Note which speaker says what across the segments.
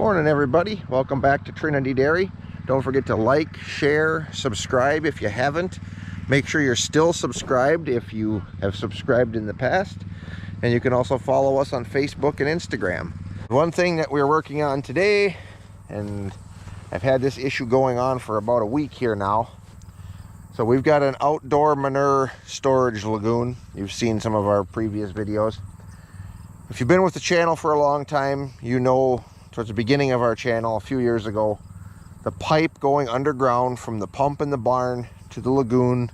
Speaker 1: Morning everybody, welcome back to Trinity Dairy. Don't forget to like, share, subscribe if you haven't. Make sure you're still subscribed if you have subscribed in the past, and you can also follow us on Facebook and Instagram. One thing that we're working on today, and I've had this issue going on for about a week here now. So we've got an outdoor manure storage lagoon. You've seen some of our previous videos. If you've been with the channel for a long time, you know towards the beginning of our channel a few years ago, the pipe going underground from the pump in the barn to the lagoon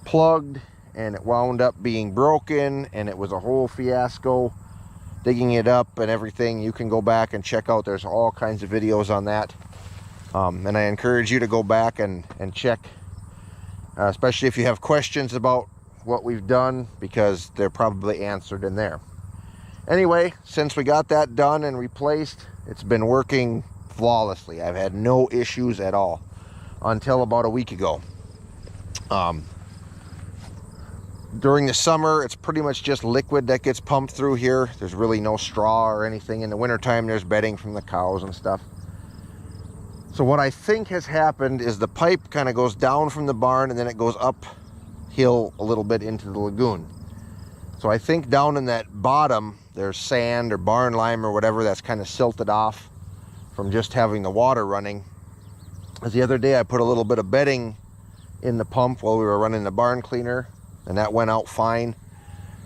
Speaker 1: plugged, and it wound up being broken, and it was a whole fiasco digging it up and everything. You can go back and check out, there's all kinds of videos on that, and I encourage you to go back and check, especially if you have questions about what we've done, because they're probably answered in there. Anyway, since we got that done and replaced, it's been working flawlessly. I've had no issues at all until about a week ago. During the summer, it's pretty much just liquid that gets pumped through here. There's really no straw or anything. In the wintertime, there's bedding from the cows and stuff. So what I think has happened is the pipe kind of goes down from the barn and then it goes uphill a little bit into the lagoon. So I think down in that bottom, there's sand or barn lime or whatever that's kind of silted off from just having the water running. As the other day, I put a little bit of bedding in the pump while we were running the barn cleaner, and that went out fine.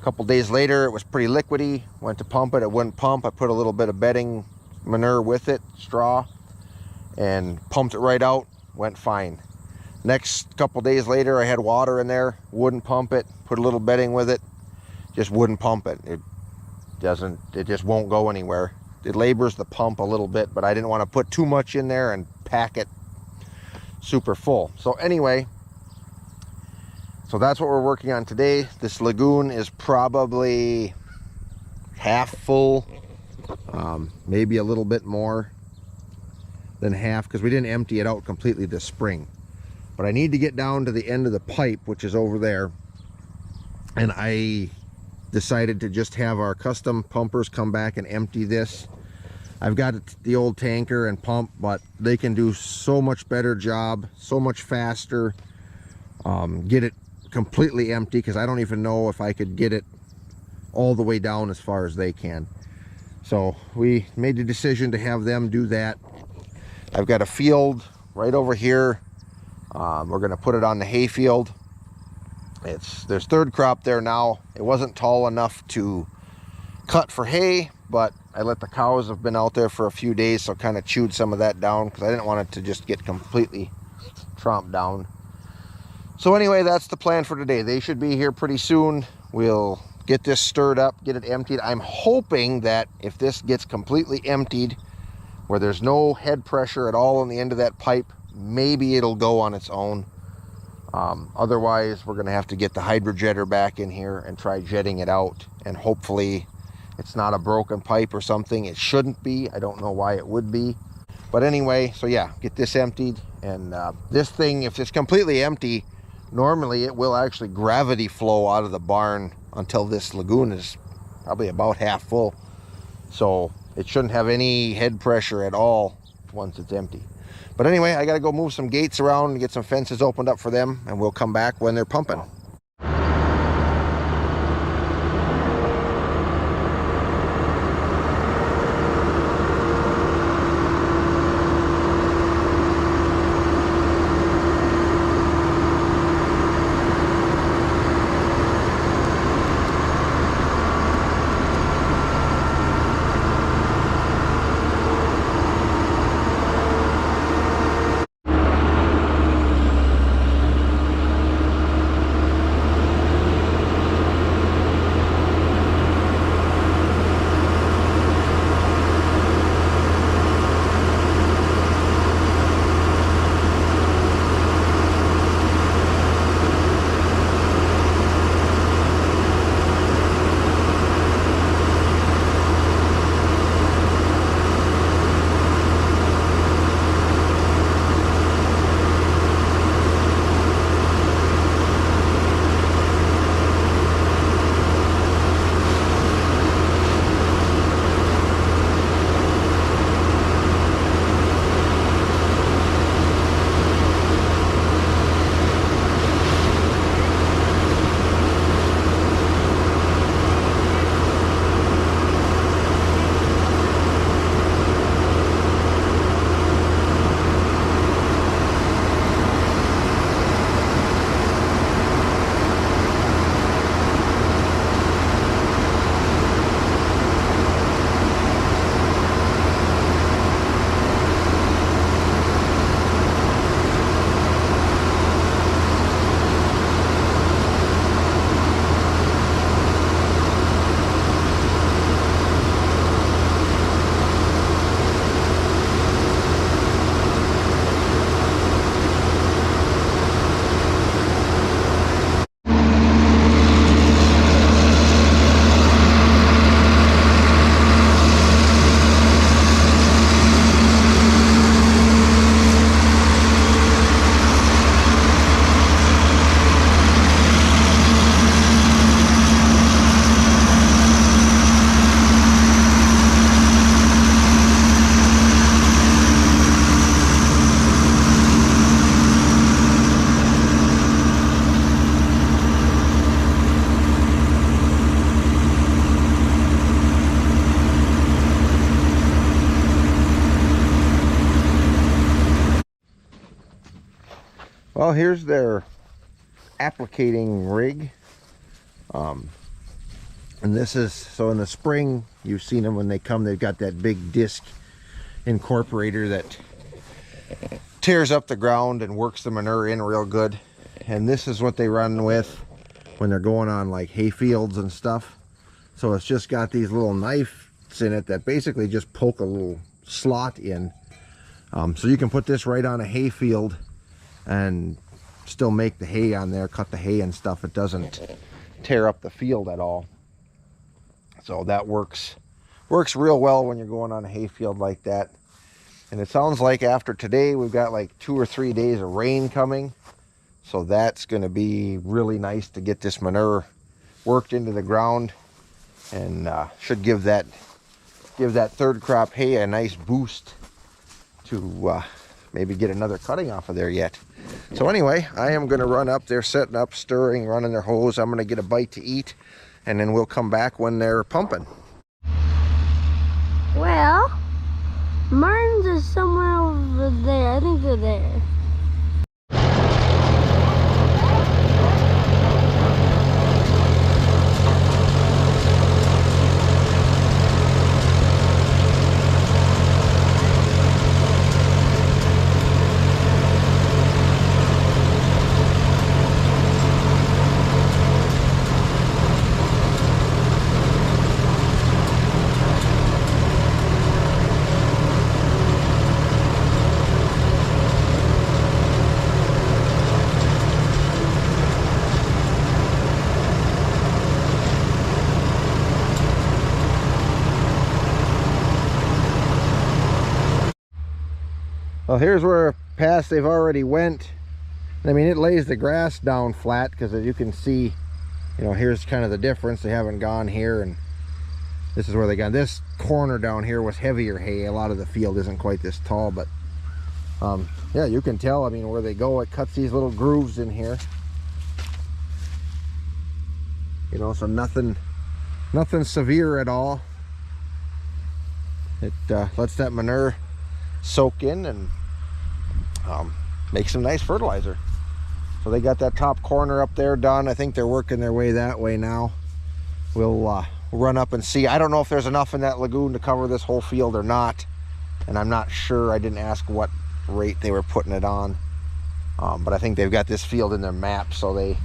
Speaker 1: A couple days later, it was pretty liquidy. Went to pump it, it wouldn't pump. I put a little bit of bedding manure with it, straw, and pumped it right out, went fine. Next couple days later, I had water in there, wouldn't pump it, put a little bedding with it, just wouldn't pump it. It just won't go anywhere. It labors the pump a little bit, but I didn't want to put too much in there and pack it super full. So anyway, so that's what we're working on today. This lagoon is probably half full, maybe a little bit more than half, because we didn't empty it out completely this spring. But I need to get down to the end of the pipe, which is over there, and I decided to just have our custom pumpers come back and empty this. I've got the old tanker and pump, but they can do so much better job, so much faster, get it completely empty, because I don't even know if I could get it all the way down as far as they can. So we made the decision to have them do that. I've got a field right over here. We're going to put it on the hay field. There's third crop there now. It wasn't tall enough to cut for hay, but I let the cows have been out there for a few days, so kind of chewed some of that down because I didn't want it to just get completely tromped down. So anyway, that's the plan for today. They should be here pretty soon. We'll get this stirred up, get it emptied. I'm hoping that if this gets completely emptied, where there's no head pressure at all on the end of that pipe, maybe it'll go on its own. Otherwise, we're going to have to get the hydrojetter back in here and try jetting it out, and hopefully it's not a broken pipe or something. It shouldn't be. I don't know why it would be. But anyway, so yeah, get this emptied, and this thing, if it's completely empty, normally it will actually gravity flow out of the barn until this lagoon is probably about half full. So it shouldn't have any head pressure at all once it's empty. But anyway, I got to go move some gates around and get some fences opened up for them, and we'll come back when they're pumping. Well, here's their applicating rig. And this is, so in the spring, you've seen them when they come, they've got that big disc incorporator that tears up the ground and works the manure in real good. And this is what they run with when they're going on like hay fields and stuff. So it's just got these little knives in it that basically just poke a little slot in. So you can put this right on a hay field and still make the hay on there, cut the hay and stuff. It doesn't tear up the field at all. So that works real well when you're going on a hay field like that. And it sounds like after today we've got like 2 or 3 days of rain coming, so that's going to be really nice to get this manure worked into the ground, and should give that third crop hay a nice boost to maybe get another cutting off of there yet. So anyway, I am going to run up there, setting up, stirring, running their hose. I'm going to get a bite to eat, and then we'll come back when they're pumping.
Speaker 2: Well, Martin's is somewhere over there. I think they're there.
Speaker 1: Well, here's where past they've already went. I mean, it lays the grass down flat because as you can see, you know, here's kind of the difference. They haven't gone here, and this is where they got. This corner down here was heavier hay. A lot of the field isn't quite this tall, but yeah, you can tell, I mean, where they go, it cuts these little grooves in here. You know, so nothing severe at all. It lets that manure soak in and make some nice fertilizer. So they got that top corner up there done. I think they're working their way that way now. We'll run up and see. I don't know if there's enough in that lagoon to cover this whole field or not, and I'm not sure. I didn't ask what rate they were putting it on, but I think they've got this field in their map, so they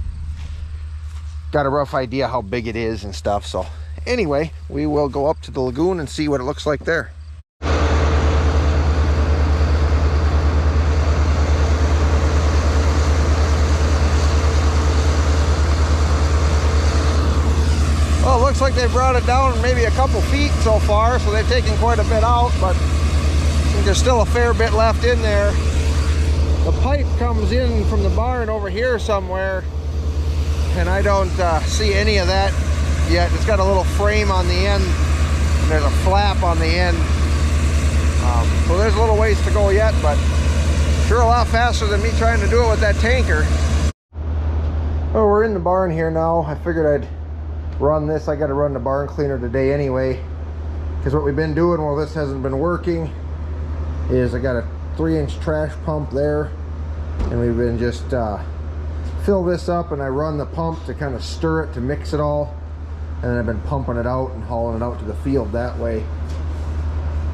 Speaker 1: got a rough idea how big it is and stuff. So anyway, we will go up to the lagoon and see what it looks like there. Well, it looks like they brought it down maybe a couple feet so far, so they've taken quite a bit out, but I think there's still a fair bit left in there. The pipe comes in from the barn over here somewhere, and I don't see any of that yet. It's got a little frame on the end, and there's a flap on the end. So there's a little ways to go yet, but sure a lot faster than me trying to do it with that tanker. Oh, we're in the barn here now. I figured I'd run this. I got to run the barn cleaner today anyway, because what we've been doing while this hasn't been working is I got a 3-inch trash pump there, and we've been just fill this up, and I run the pump to kind of stir it to mix it all, and then I've been pumping it out and hauling it out to the field that way.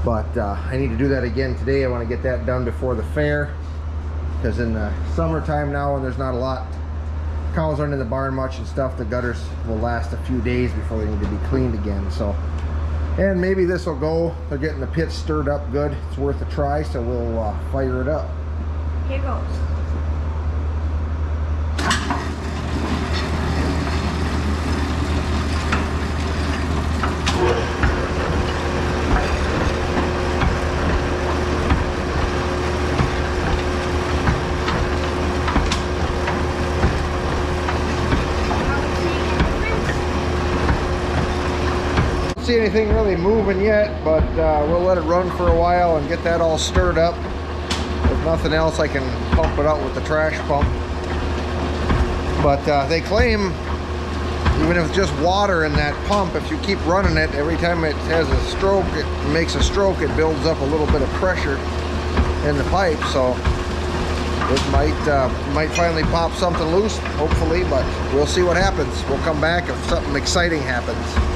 Speaker 1: But I need to do that again today. I want to get that done before the fair, because in the summertime now when there's not a lot, cows aren't in the barn much and stuff, the gutters will last a few days before they need to be cleaned again. So, and maybe this will go. They're getting the pits stirred up good. It's worth a try, so we'll fire it up.
Speaker 2: Here goes.
Speaker 1: See anything really moving yet, but we'll let it run for a while and get that all stirred up. If nothing else, I can pump it out with the trash pump. But they claim even if it's just water in that pump, if you keep running it, every time it has a stroke, it makes a stroke, it builds up a little bit of pressure in the pipe. So it might finally pop something loose, hopefully, but we'll see what happens. We'll come back if something exciting happens.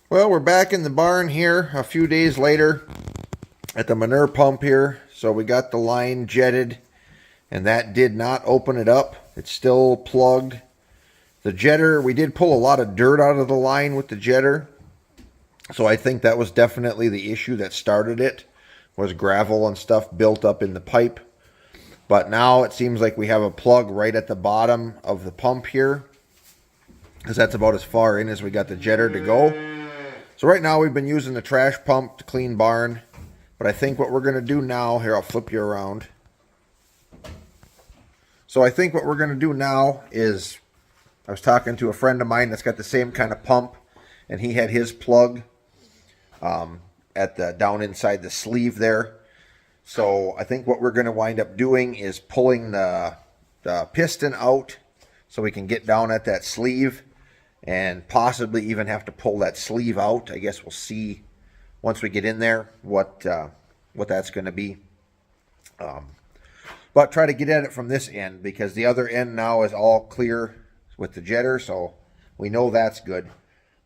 Speaker 1: Well, we're back in the barn here a few days later at the manure pump here. So we got the line jetted, and that did not open it up. It's still plugged. The jetter, we did pull a lot of dirt out of the line with the jetter. So I think that was definitely the issue that started it, was gravel and stuff built up in the pipe. But now it seems like we have a plug right at the bottom of the pump here, because that's about as far in as we got the jetter to go. So right now we've been using the trash pump to clean barn, but I think what we're going to do now, here I'll flip you around. So I think what we're going to do now is, I was talking to a friend of mine that's got the same kind of pump, and he had his plug down inside the sleeve there. So I think what we're going to wind up doing is pulling the piston out so we can get down at that sleeve, and possibly even have to pull that sleeve out. I guess we'll see once we get in there what that's going to be. But try to get at it from this end, because the other end now is all clear with the jetter, so we know that's good.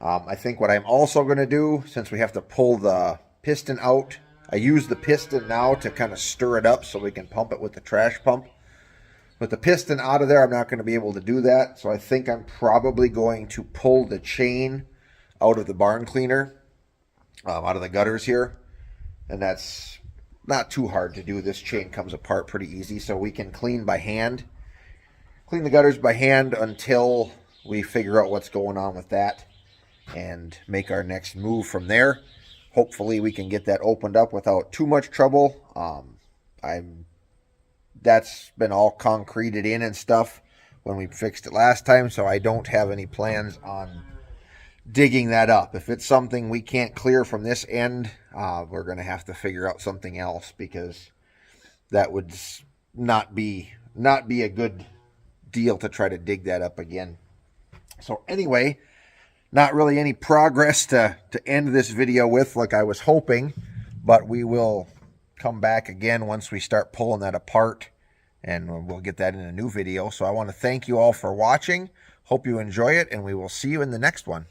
Speaker 1: I think what I'm also going to do, since we have to pull the piston out, I use the piston now to kind of stir it up so we can pump it with the trash pump. With the piston out of there, I'm not going to be able to do that. So I think I'm probably going to pull the chain out of the barn cleaner, out of the gutters here. And that's not too hard to do. This chain comes apart pretty easy, so we can clean by hand. Clean the gutters by hand until we figure out what's going on with that and make our next move from there. Hopefully we can get that opened up without too much trouble. That's been all concreted in and stuff when we fixed it last time, so I don't have any plans on digging that up. If it's something we can't clear from this end, we're going to have to figure out something else, because that would not be a good deal to try to dig that up again. So anyway, not really any progress to end this video with like I was hoping, but we will come back again once we start pulling that apart, and we'll get that in a new video. So I want to thank you all for watching. Hope you enjoy it, and we will see you in the next one.